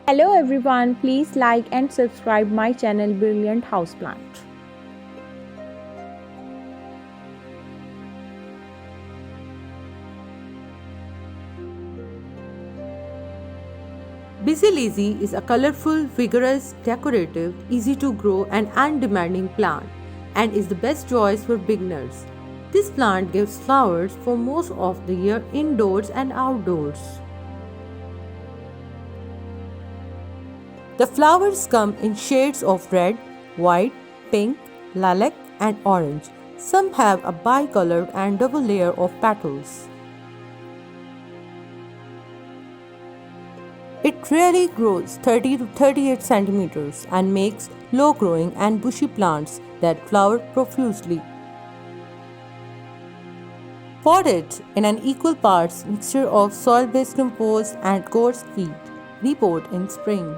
Hello everyone, please like and subscribe my channel Brilliant Houseplant. Busy Lizzie is a colorful, vigorous, decorative, easy to grow and undemanding plant and is the best choice for beginners. This plant gives flowers for most of the year indoors and outdoors. The flowers come in shades of red, white, pink, lilac and orange. Some have a bicolored and double layer of petals. It rarely grows 30 to 38 centimeters and makes low growing and bushy plants that flower profusely. Pot it in an equal parts mixture of soil-based compost and coarse feed. Repot in spring.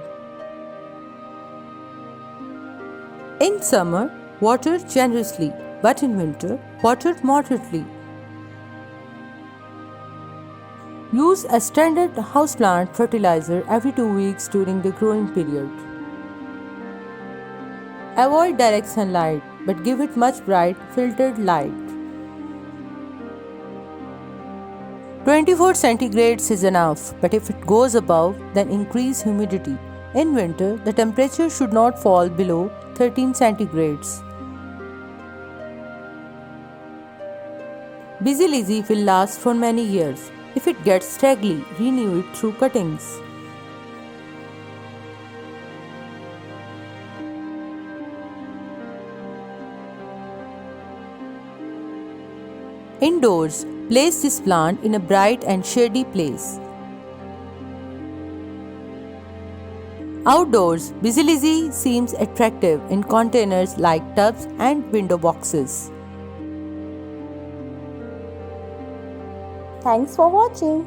In summer, water generously, but in winter, water moderately. Use a standard houseplant fertilizer every 2 weeks during the growing period. Avoid direct sunlight, but give it much bright, filtered light. 24 centigrades is enough, but if it goes above, then increase humidity. In winter, the temperature should not fall below 13 centigrades. Busy Lizzie will last for many years. If it gets straggly, renew it through cuttings. Indoors, place this plant in a bright and shady place. Outdoors, Busy Lizzie seems attractive in containers like tubs and window boxes. Thanks for watching.